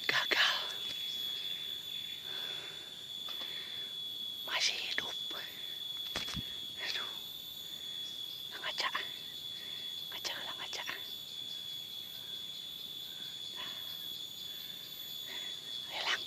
gagal. Masih hidup. Aduh. Ngaca. Ngaca lah ngaca. Hilang.